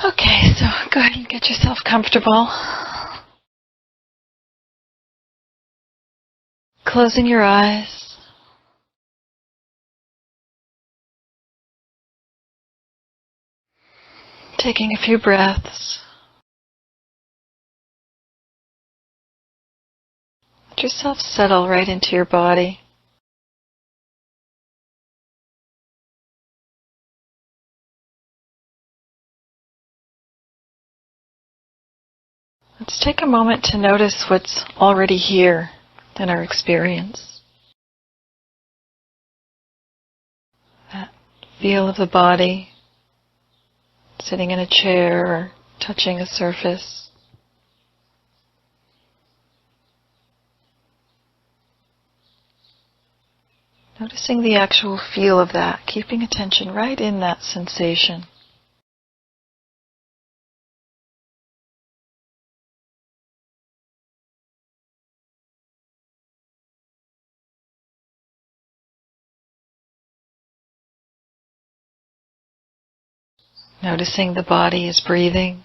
Okay, so go ahead and get yourself comfortable. Closing your eyes. Taking a few breaths. Let yourself settle right into your body. Let's take a moment to notice what's already here in our experience. That feel of the body, sitting in a chair or touching a surface. Noticing the actual feel of that, keeping attention right in that sensation. Noticing the body is breathing.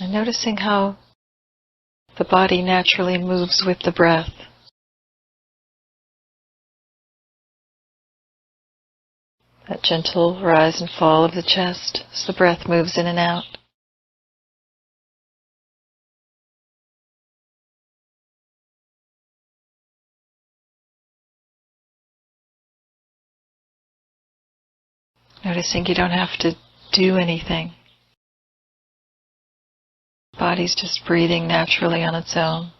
And noticing how the body naturally moves with the breath. That gentle rise and fall of the chest as the breath moves in and out. Noticing you don't have to do anything. The body's just breathing naturally on its own.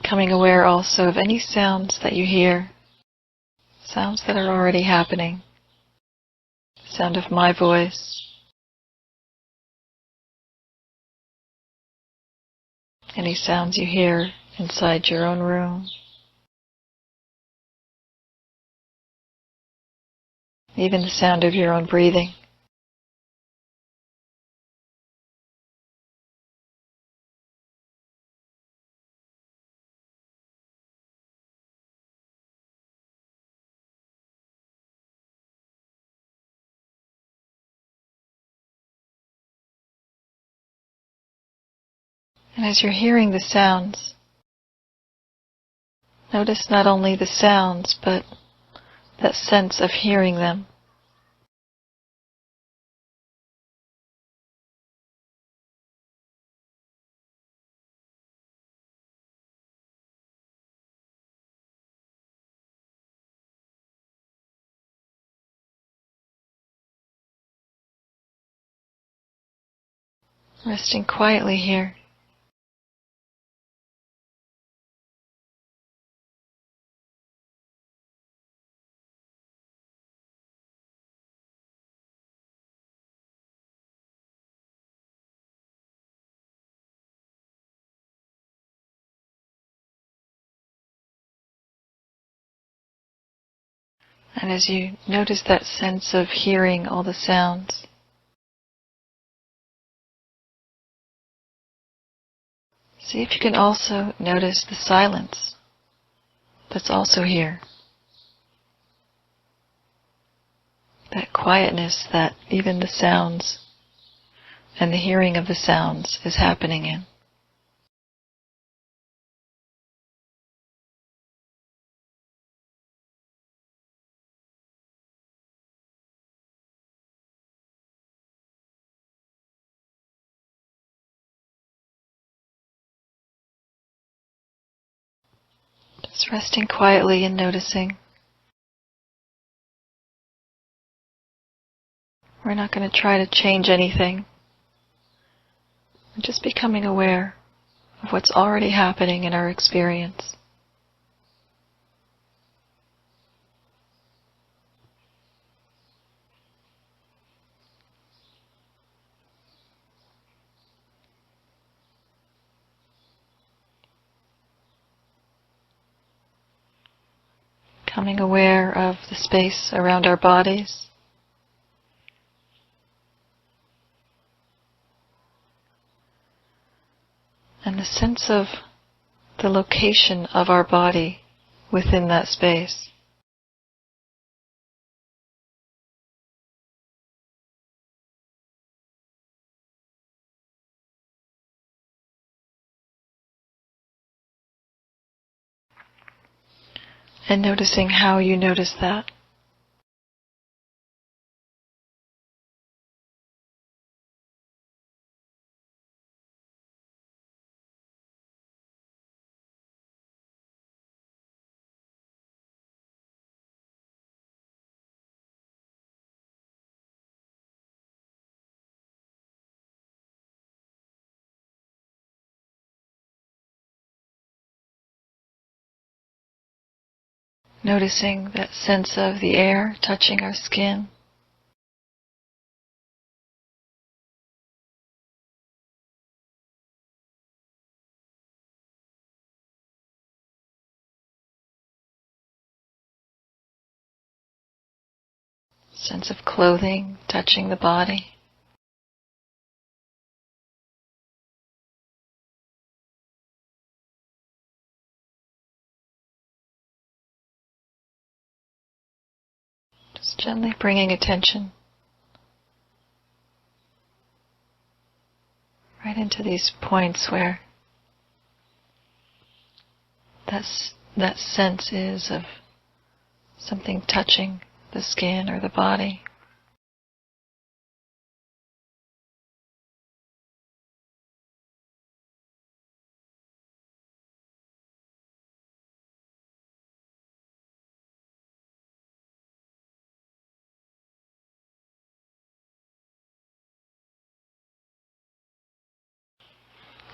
Becoming aware also of any sounds that you hear. Sounds that are already happening. The sound of my voice. Any sounds you hear inside your own room. Even the sound of your own breathing. And as you're hearing the sounds, notice not only the sounds, but that sense of hearing them. Resting quietly here. And as you notice that sense of hearing all the sounds, see if you can also notice the silence that's also here. That quietness that even the sounds and the hearing of the sounds is happening in. Just resting quietly and noticing. We're not going to try to change anything. We're just becoming aware of what's already happening in our experience. Becoming aware of the space around our bodies. And the sense of the location of our body within that space. And noticing how you notice that. Noticing that sense of the air touching our skin. Sense of clothing touching the body. Just gently bringing attention right into these points where that sense is of something touching the skin or the body.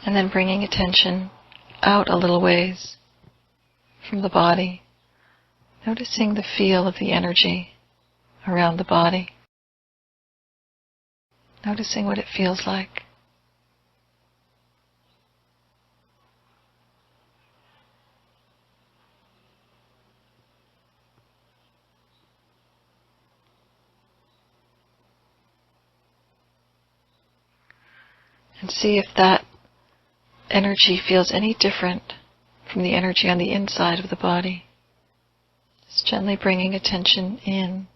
And then bringing attention out a little ways from the body, noticing the feel of the energy around the body, noticing what it feels like. And see if that energy feels any different from the energy on the inside of the body. Just gently bringing attention in.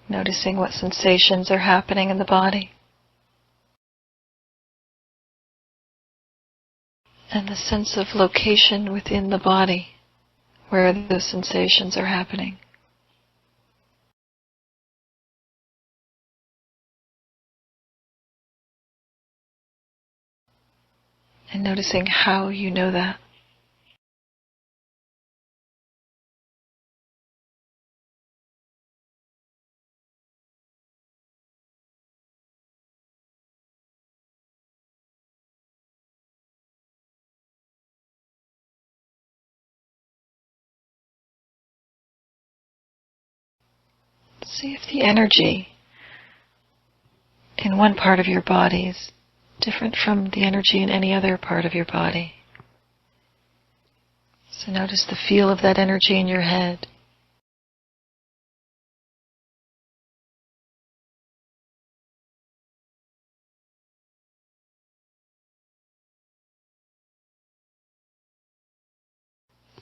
Noticing what sensations are happening in the body. And the sense of location within the body where those sensations are happening. And noticing how you know that. See if the energy in one part of your body is different from the energy in any other part of your body. So notice the feel of that energy in your head.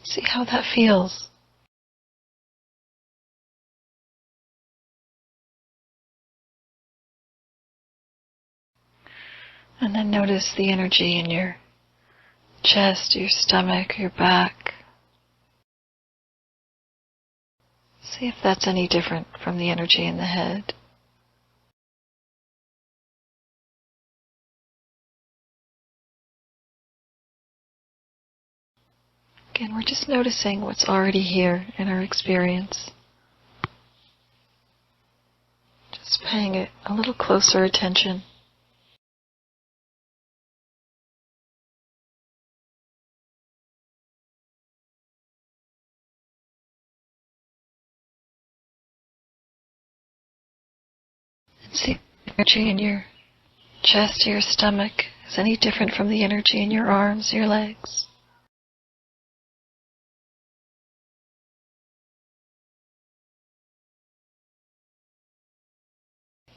See how that feels. And then notice the energy in your chest, your stomach, your back. See if that's any different from the energy in the head. Again, we're just noticing what's already here in our experience. Just paying it a little closer attention. See the energy in your chest or your stomach is any different from the energy in your arms, your legs.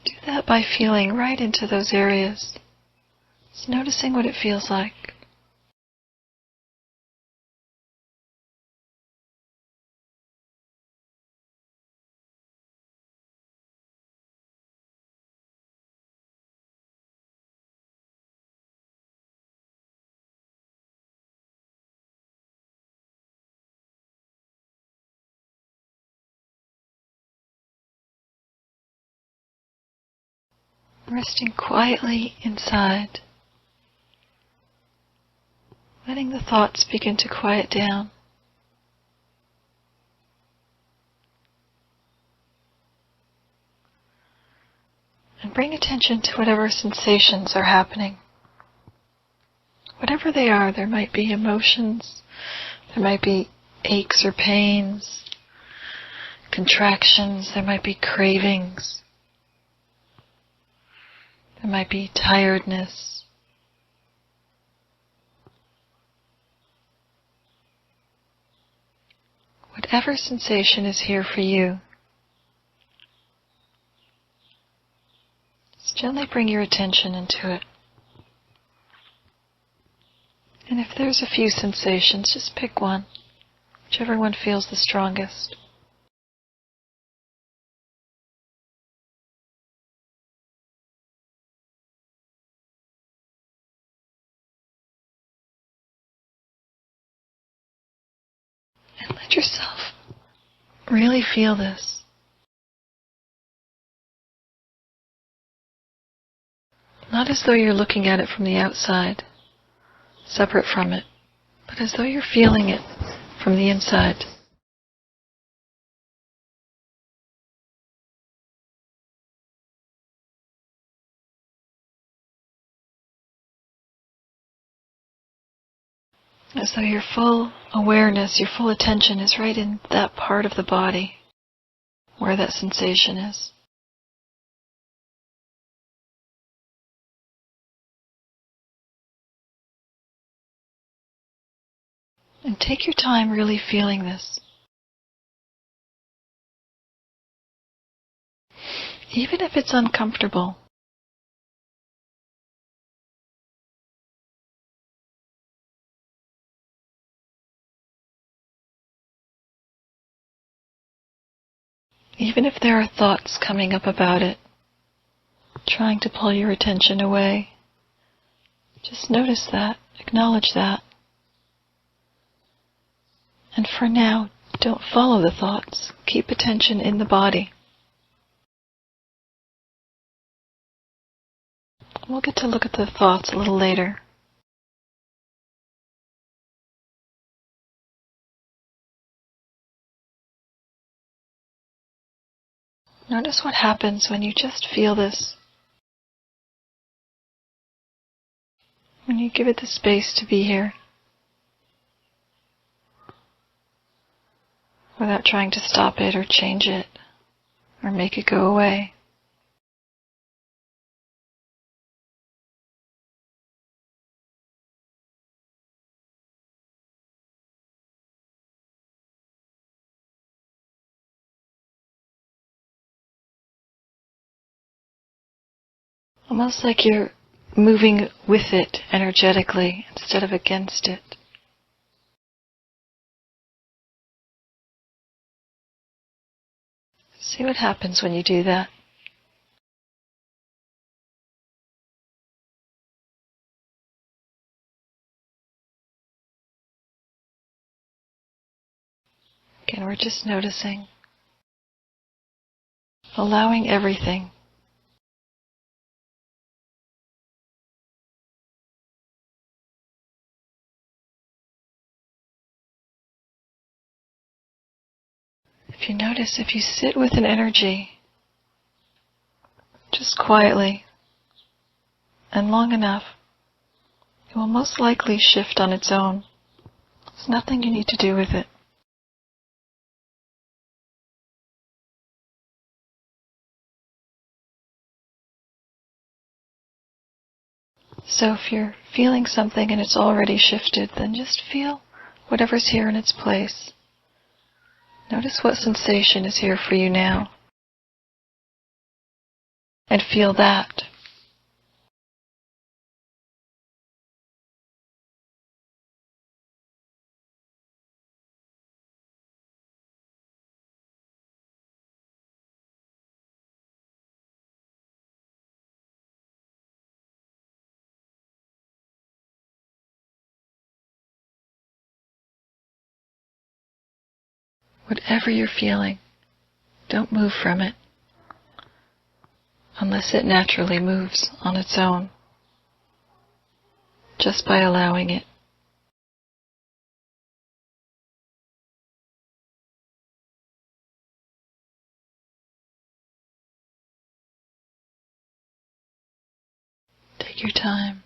Do that by feeling right into those areas. Just noticing what it feels like. Resting quietly inside. Letting the thoughts begin to quiet down. And bring attention to whatever sensations are happening. Whatever they are, there might be emotions, there might be aches or pains, contractions, there might be cravings, there might be tiredness. Whatever sensation is here for you, just gently bring your attention into it. And if there's a few sensations, just pick one, whichever one feels the strongest. And let yourself really feel this. Not as though you're looking at it from the outside, separate from it, but as though you're feeling it from the inside. As though your full awareness, your full attention is right in that part of the body where that sensation is. And take your time really feeling this. Even if it's uncomfortable, even if there are thoughts coming up about it, trying to pull your attention away, just notice that, acknowledge that. And for now, don't follow the thoughts. Keep attention in the body. We'll get to look at the thoughts a little later. Notice what happens when you just feel this. When you give it the space to be here. Without trying to stop it or change it or make it go away. Almost like you're moving with it energetically instead of against it. See what happens when you do that. Again, we're just noticing, allowing everything. If you notice, if you sit with an energy, just quietly and long enough, it will most likely shift on its own. There's nothing you need to do with it. So if you're feeling something and it's already shifted, then just feel whatever's here in its place. Notice what sensation is here for you now. And feel that. Whatever you're feeling, don't move from it unless it naturally moves on its own, just by allowing it. Take your time,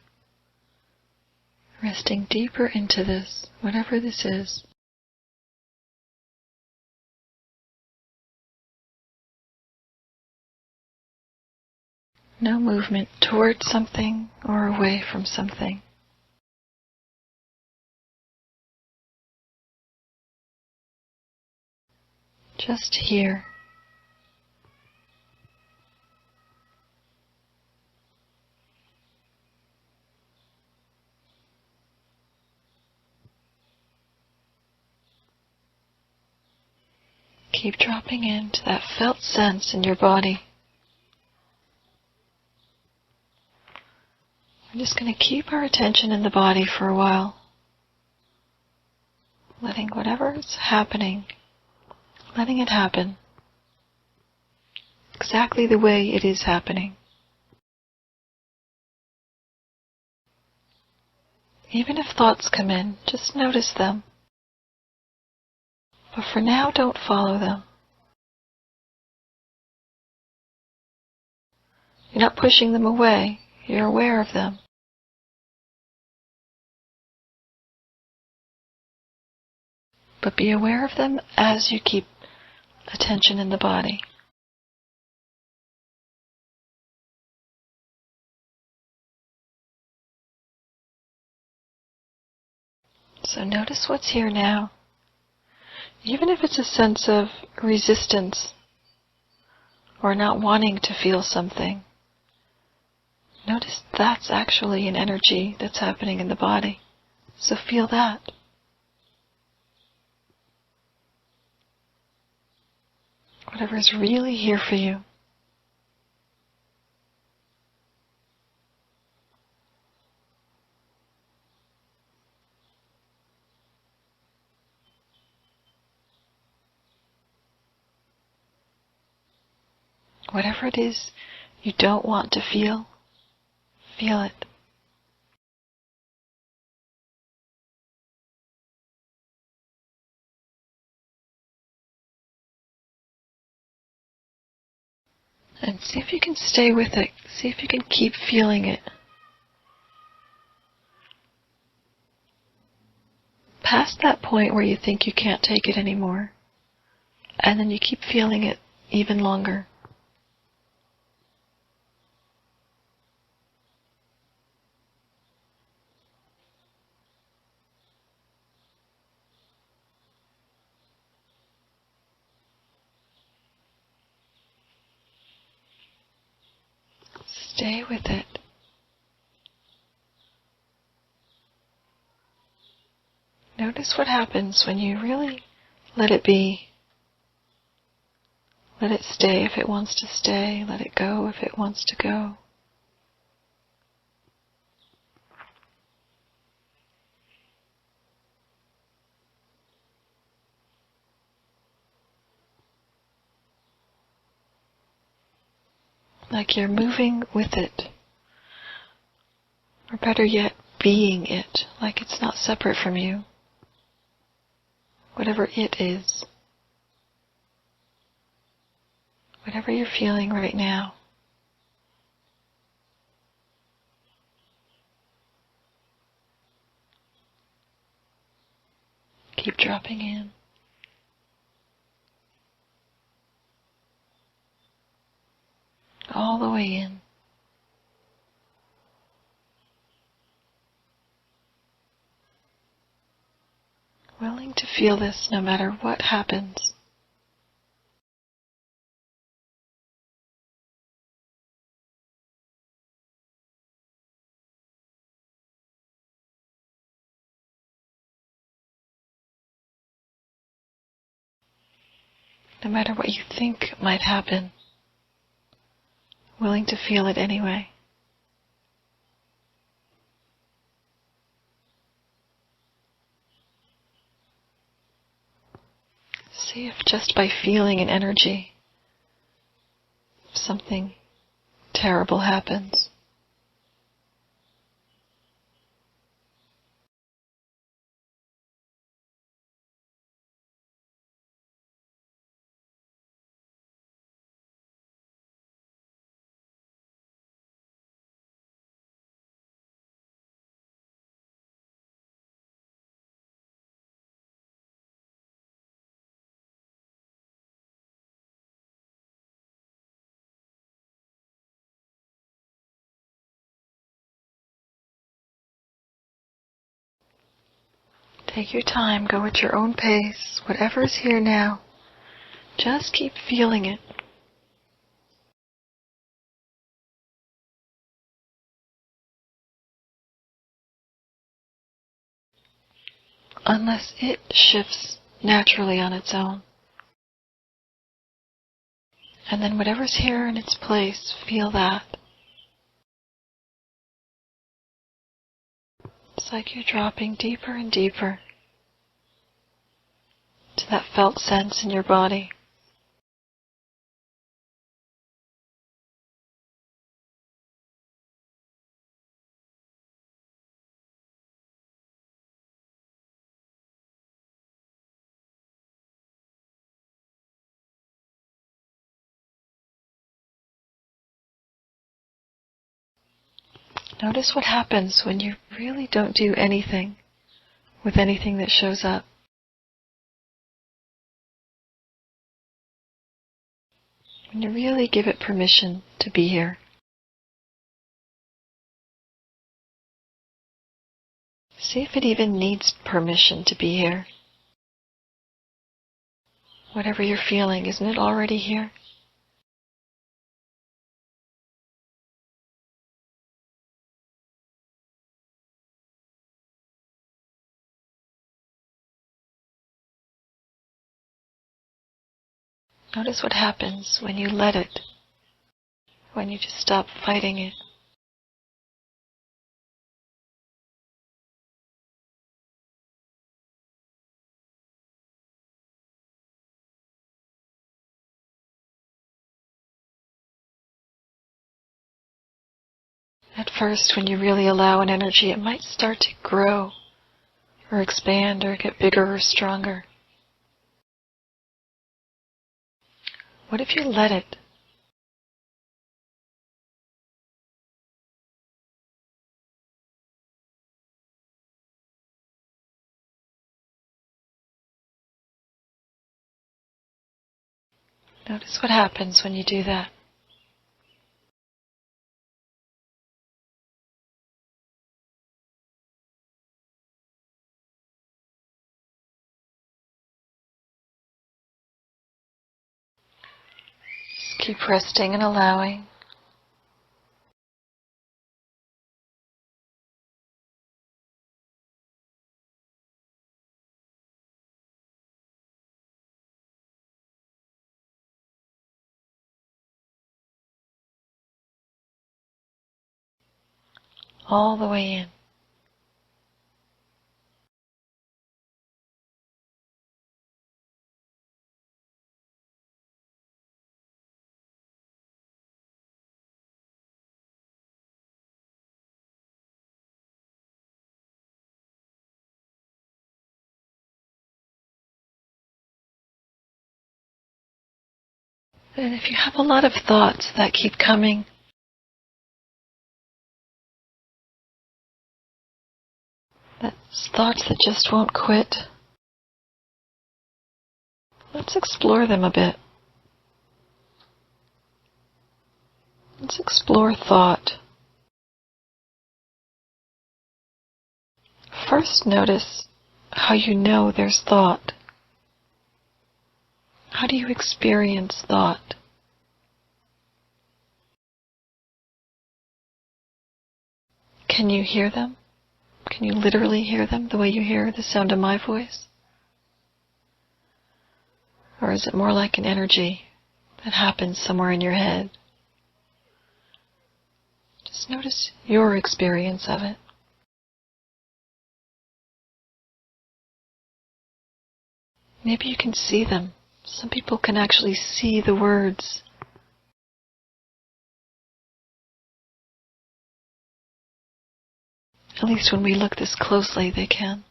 resting deeper into this, whatever this is. No movement towards something or away from something. Just here. Keep dropping into that felt sense in your body. We're just going to keep our attention in the body for a while, letting whatever's happening, letting it happen exactly the way it is happening. Even if thoughts come in, just notice them. But for now, don't follow them. You're not pushing them away. You're aware of them. But be aware of them as you keep attention in the body. So notice what's here now. Even if it's a sense of resistance or not wanting to feel something, notice that's actually an energy that's happening in the body. So feel that. Whatever is really here for you. Whatever it is you don't want to feel it. And see if you can stay with it. See if you can keep feeling it. Past that point where you think you can't take it anymore. And then you keep feeling it even longer. Stay with it. Notice what happens when you really let it be. Let it stay if it wants to stay. Let it go if it wants to go. Like you're moving with it. Or better yet, being it. Like it's not separate from you. Whatever it is. Whatever you're feeling right now. Keep dropping in. All the way in. willing to feel this no matter what happens. No matter what you think might happen, willing to feel it anyway. See if just by feeling an energy, something terrible happens. Take your time, go at your own pace, whatever's here now. Just keep feeling it. Unless it shifts naturally on its own. And then whatever's here in its place, feel that. It's like you're dropping deeper and deeper to that felt sense in your body. Notice what happens when you really don't do anything with anything that shows up. When you really give it permission to be here. See if it even needs permission to be here. Whatever you're feeling, isn't it already here? Notice what happens when you let it, when you just stop fighting it. At first, when you really allow an energy, it might start to grow or expand or get bigger or stronger. What if you let it? Notice what happens when you do that. Just keep resting and allowing. All the way in. And if you have a lot of thoughts that keep coming, that's thoughts that just won't quit, let's explore them a bit. Let's explore thought. First, notice how you know there's thought. How do you experience thought? Can you hear them? Can you literally hear them the way you hear the sound of my voice? Or is it more like an energy that happens somewhere in your head? Just notice your experience of it. Maybe you can see them. Some people can actually see the words. At least when we look this closely, they can.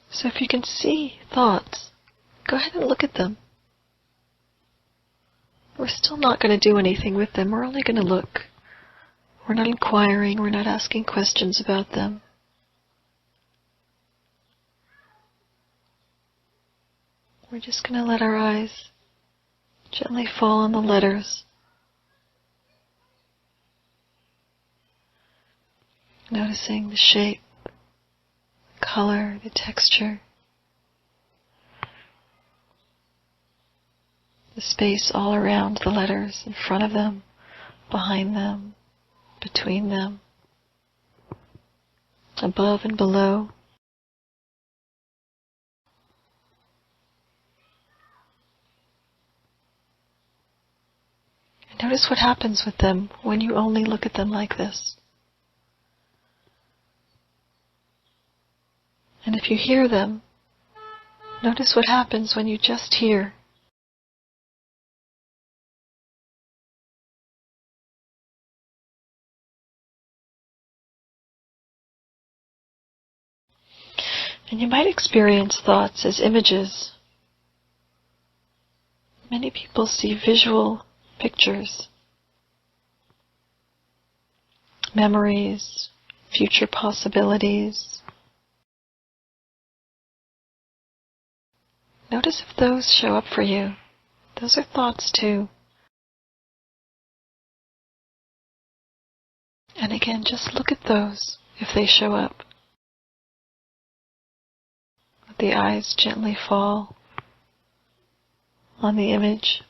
So if you can see thoughts, go ahead and look at them. We're still not going to do anything with them. We're only going to look. We're not inquiring. We're not asking questions about them. We're just going to let our eyes gently fall on the letters. Noticing the shape, the color, the texture, the space all around the letters, in front of them, behind them, between them, above and below. And notice what happens with them when you only look at them like this. And if you hear them, notice what happens when you just hear. And you might experience thoughts as images. Many people see visual pictures, memories, future possibilities. Notice if those show up for you. Those are thoughts too. And again, just look at those if they show up. Let the eyes gently fall on the image.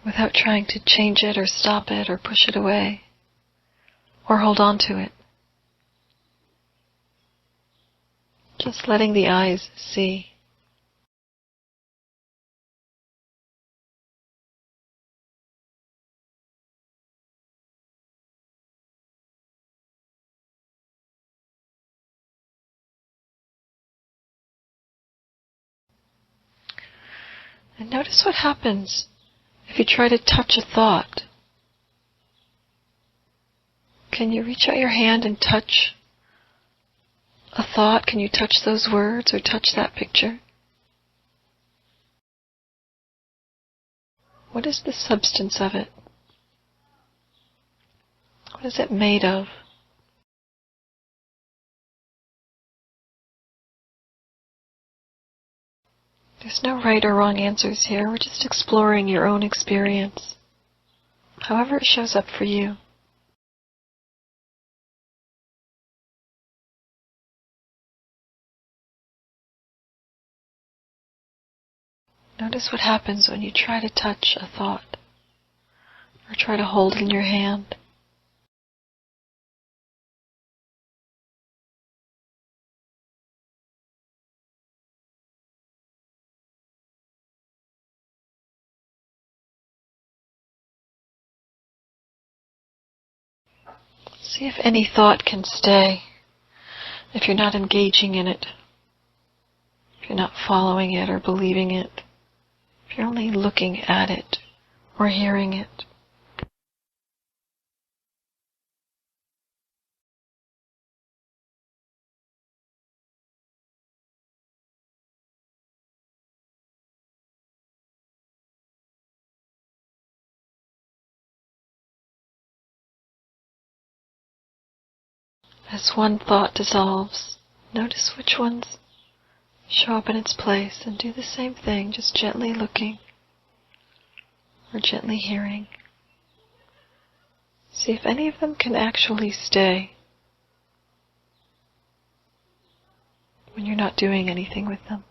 Without trying to change it or stop it or push it away or hold on to it. Just letting the eyes see. And notice what happens if you try to touch a thought. Can you reach out your hand and touch a thought? Can you touch those words or touch that picture? What is the substance of it? What is it made of? There's no right or wrong answers here. We're just exploring your own experience, however it shows up for you. Notice what happens when you try to touch a thought or try to hold it in your hand. See if any thought can stay, if you're not engaging in it, if you're not following it or believing it, if you're only looking at it or hearing it. As one thought dissolves, notice which ones show up in its place and do the same thing, just gently looking or gently hearing. See if any of them can actually stay when you're not doing anything with them.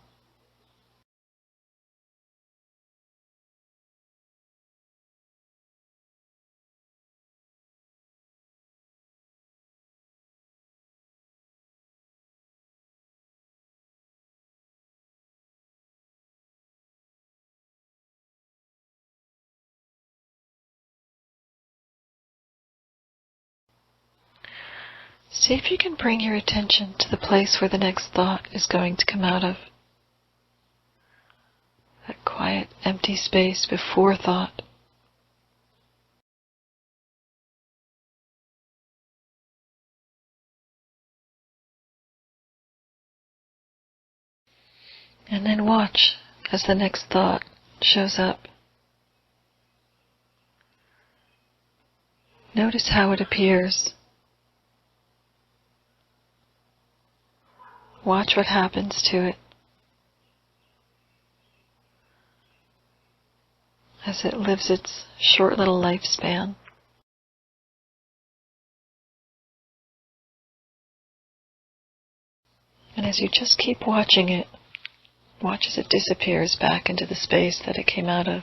See if you can bring your attention to the place where the next thought is going to come out of. That quiet, empty space before thought. And then watch as the next thought shows up. Notice how it appears. Watch what happens to it as it lives its short little lifespan. And as you just keep watching it, watch as it disappears back into the space that it came out of.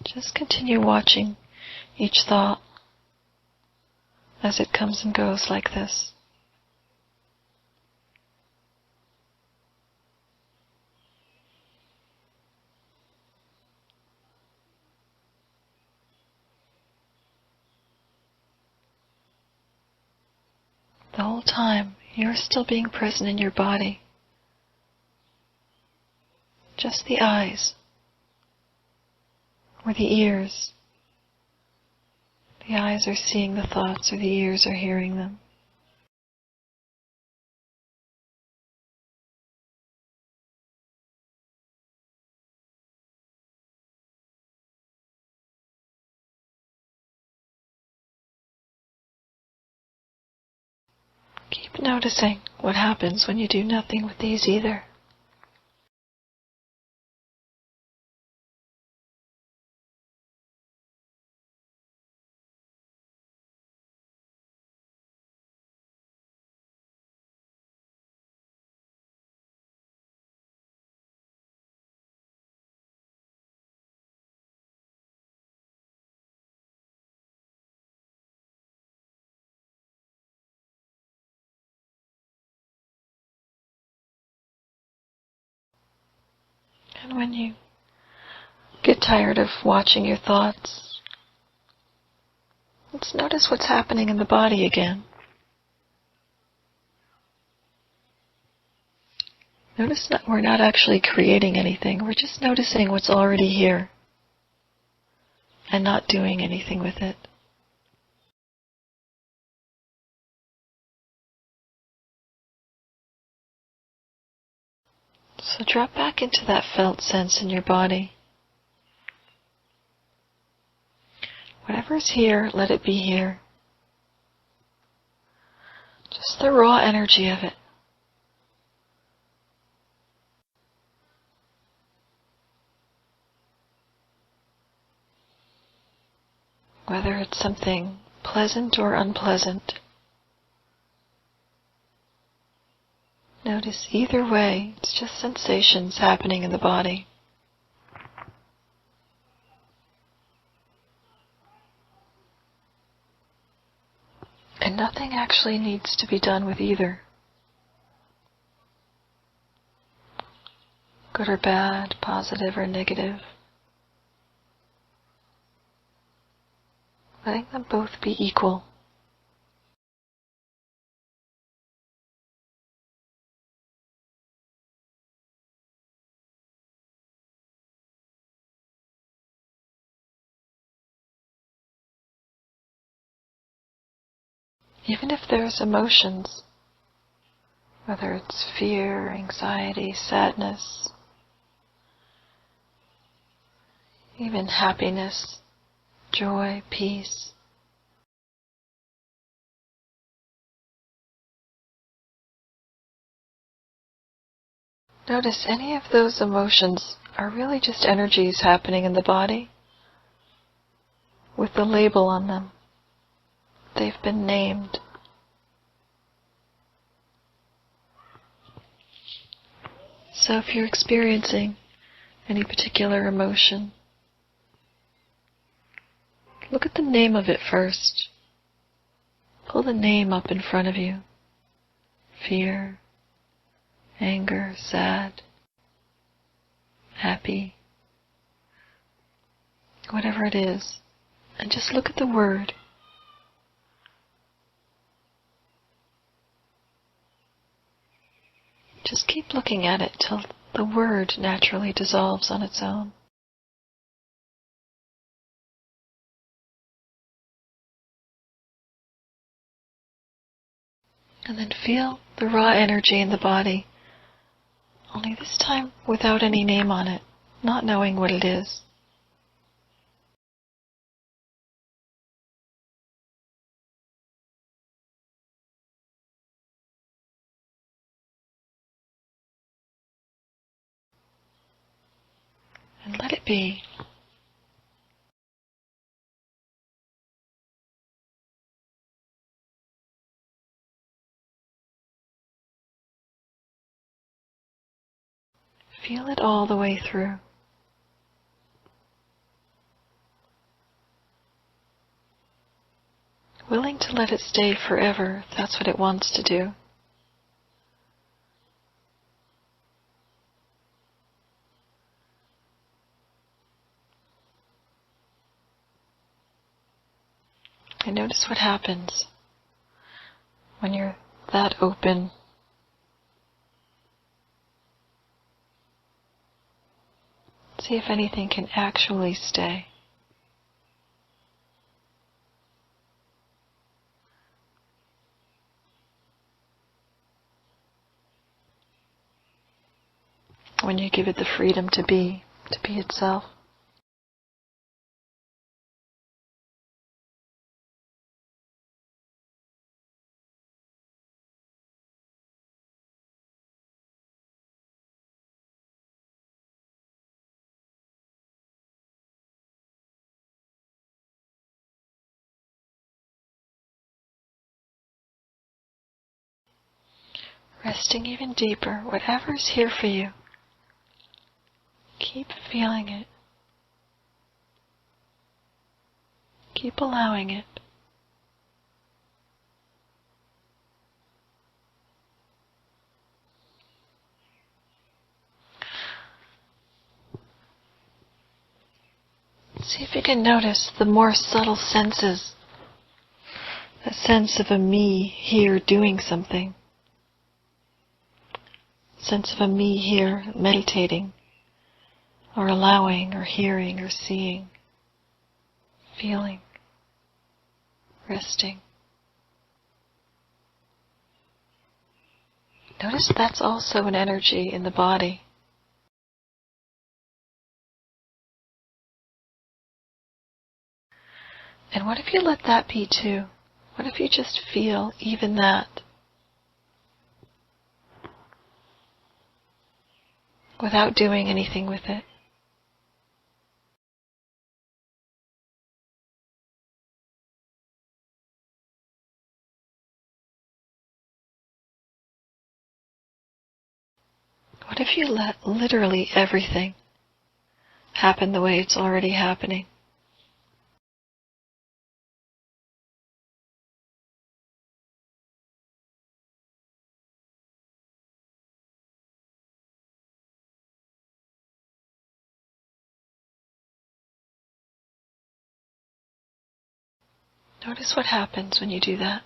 Just continue watching each thought as it comes and goes like this. The whole time, you're still being present in your body. Just the eyes or the ears. The eyes are seeing the thoughts or the ears are hearing them. Keep noticing what happens when you do nothing with these either. And when you get tired of watching your thoughts, let's notice what's happening in the body again. Notice that we're not actually creating anything. We're just noticing what's already here and not doing anything with it. So drop back into that felt sense in your body. Whatever's here, let it be here. Just the raw energy of it. Whether it's something pleasant or unpleasant. Notice either way, it's just sensations happening in the body. And nothing actually needs to be done with either. Good or bad, positive or negative. Letting them both be equal. Even if there's emotions, whether it's fear, anxiety, sadness, even happiness, joy, peace. Notice any of those emotions are really just energies happening in the body with the label on them. They've been named. So if you're experiencing any particular emotion, look at the name of it first. Pull the name up in front of you. Fear, anger, sad, happy, whatever it is. And just look at the word. Just keep looking at it till the word naturally dissolves on its own. And then feel the raw energy in the body, only this time without any name on it, not knowing what it is. And let it be. Feel it all the way through. Willing to let it stay forever if that's what it wants to do. And notice what happens when you're that open. See if anything can actually stay. When you give it the freedom to be itself. Resting even deeper, whatever's here for you. Keep feeling it. Keep allowing it. See if you can notice the more subtle senses. A sense of a me here doing something. Sense of a me here meditating, or allowing, or hearing, or seeing, feeling, resting. Notice that's also an energy in the body. And what if you let that be too? What if you just feel even that? Without doing anything with it. What if you let literally everything happen the way it's already happening? Notice what happens when you do that.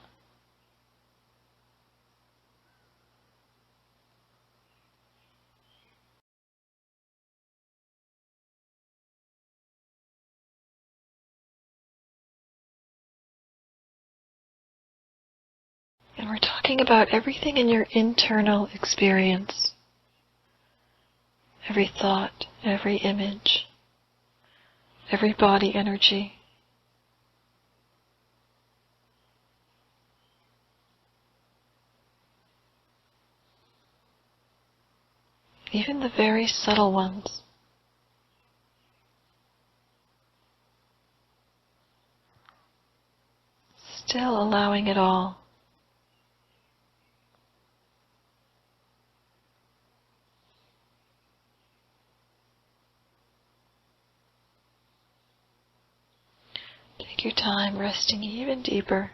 And we're talking about everything in your internal experience. Every thought, every image, every body energy. Even the very subtle ones. Still allowing it all. Take your time resting even deeper.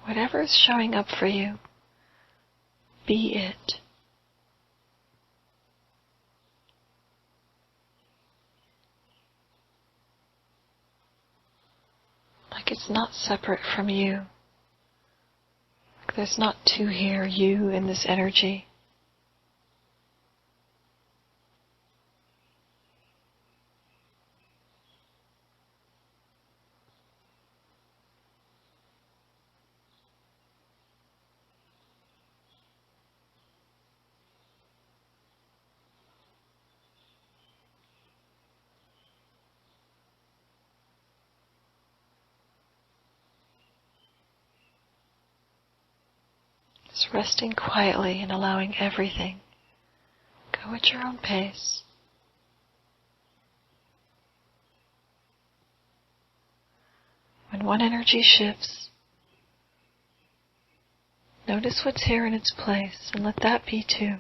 Whatever is showing up for you, be it. Like it's not separate from you. Like there's not two here, you in this energy. Just resting quietly and allowing everything go at your own pace. When one energy shifts, notice what's here in its place and let that be too.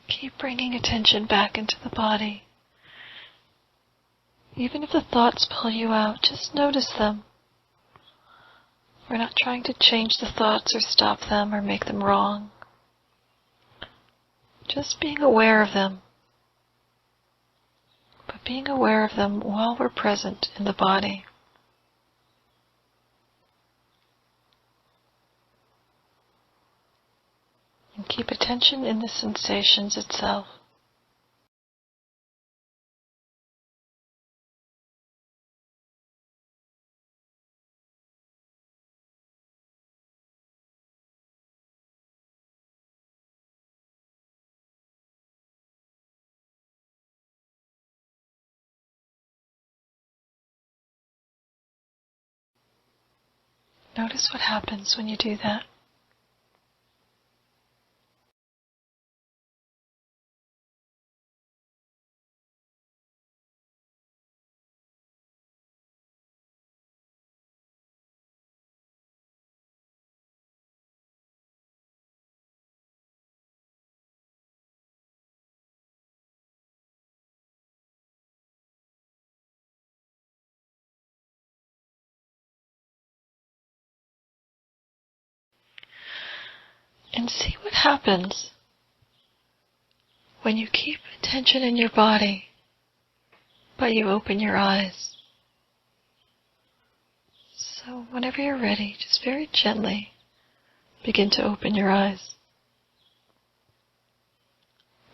Keep bringing attention back into the body. Even if the thoughts pull you out, just notice them. We're not trying to change the thoughts or stop them or make them wrong. Just being aware of them. But being aware of them while we're present in the body. And keep attention in the sensations itself. Notice what happens when you do that. And see what happens when you keep attention in your body, but you open your eyes. So whenever you're ready, just very gently begin to open your eyes.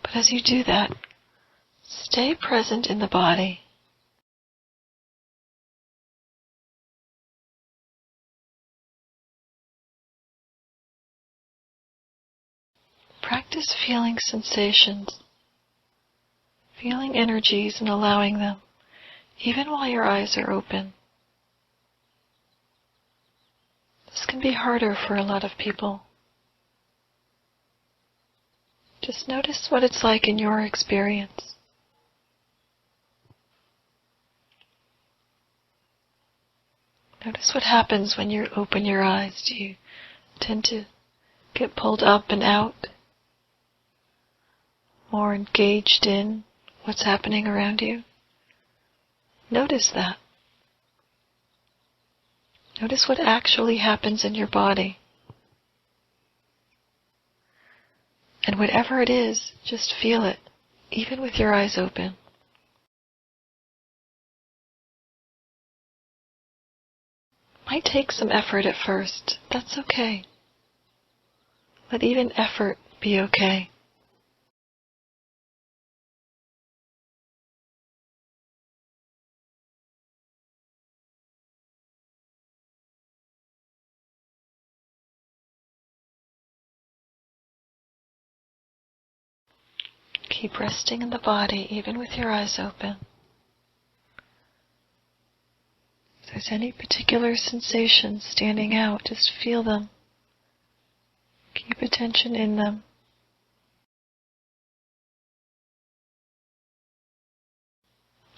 But as you do that, stay present in the body. Practice feeling sensations, feeling energies and allowing them, even while your eyes are open. This can be harder for a lot of people. Just notice what it's like in your experience. Notice what happens when you open your eyes. Do you tend to get pulled up and out? more engaged in what's happening around you, notice that. Notice what actually happens in your body. And whatever it is, just feel it, even with your eyes open. Might take some effort at first. That's okay. Let even effort be okay. Keep resting in the body, even with your eyes open. If there's any particular sensations standing out, just feel them. Keep attention in them.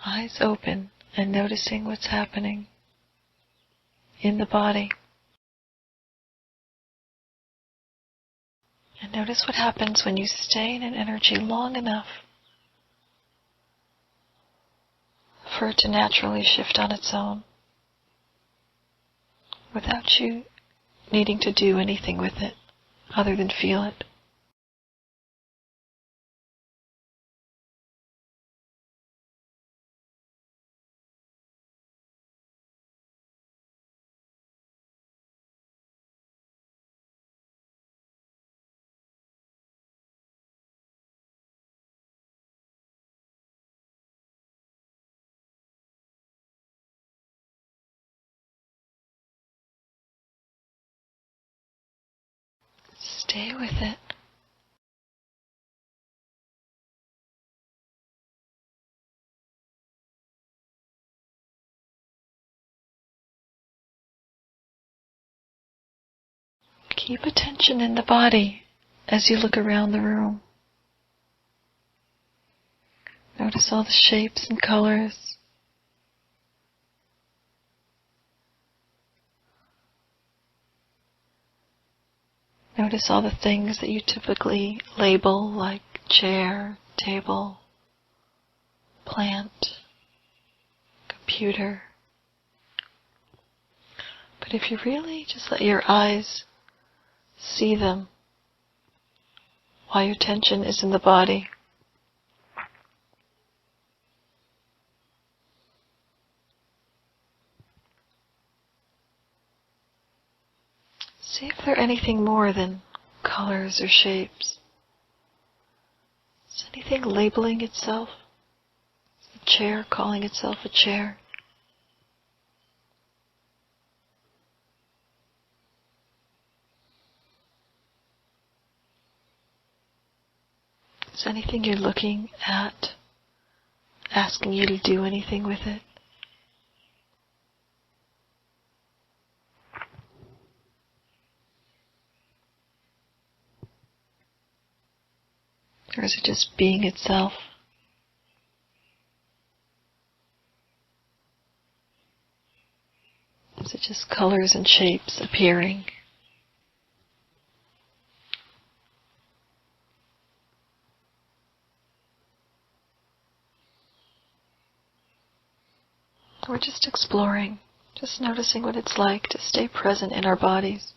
Eyes open and noticing what's happening in the body. And notice what happens when you stay in an energy long enough for it to naturally shift on its own, without you needing to do anything with it other than feel it. Stay with it. Keep attention in the body as you look around the room. Notice all the shapes and colors. Notice all the things that you typically label, like chair, table, plant, computer. But if you really just let your eyes see them while your attention is in the body, see if they're anything more than colors or shapes. Is anything labeling itself? Is the chair calling itself a chair? Is anything you're looking at asking you to do anything with it? Or is it just being itself? Is it just colors and shapes appearing? We're just exploring, just noticing what it's like to stay present in our bodies,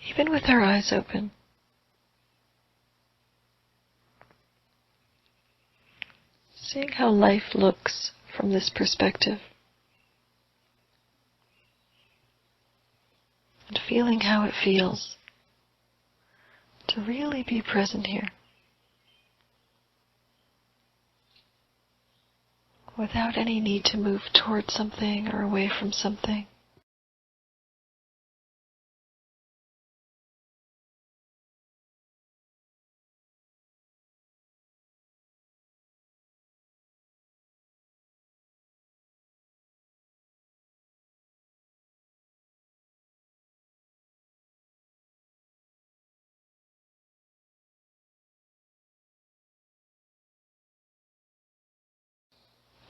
even with our eyes open. Seeing how life looks from this perspective. And feeling how it feels to really be present here, without any need to move towards something or away from something.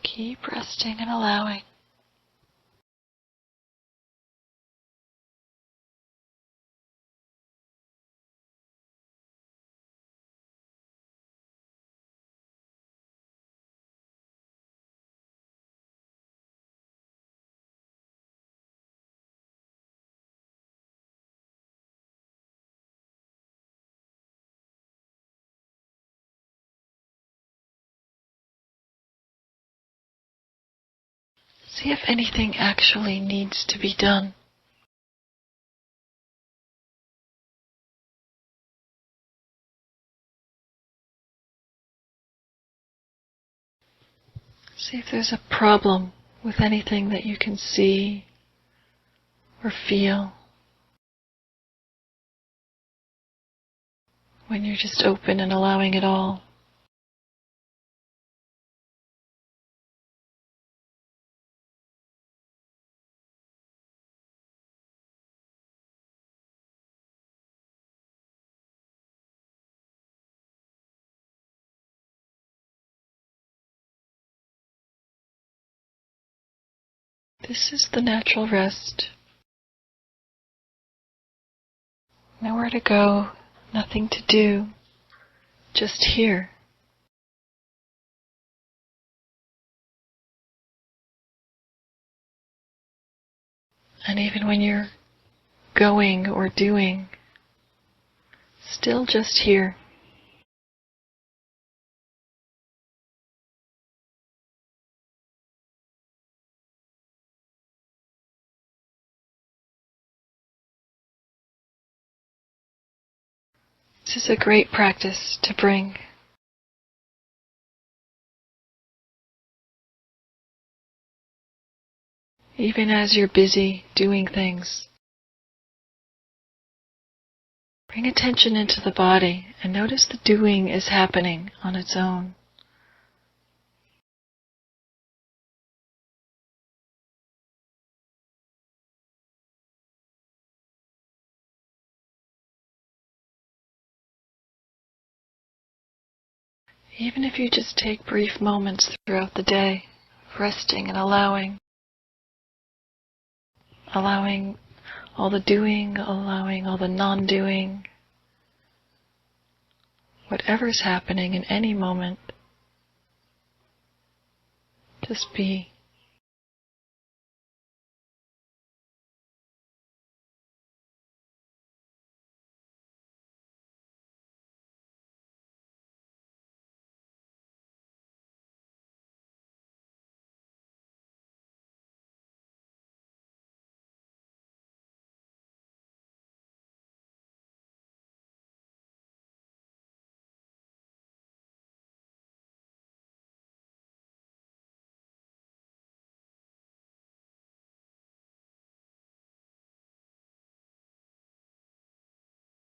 Keep resting and allowing. See if anything actually needs to be done. See if there's a problem with anything that you can see or feel when you're just open and allowing it all. This is the natural rest. Nowhere to go, nothing to do, just here. And even when you're going or doing, still just here. This is a great practice to bring. Even as you're busy doing things. Bring attention into the body and notice the doing is happening on its own. Even if you just take brief moments throughout the day, resting and allowing all the doing, allowing all the non-doing, whatever's happening in any moment, just be.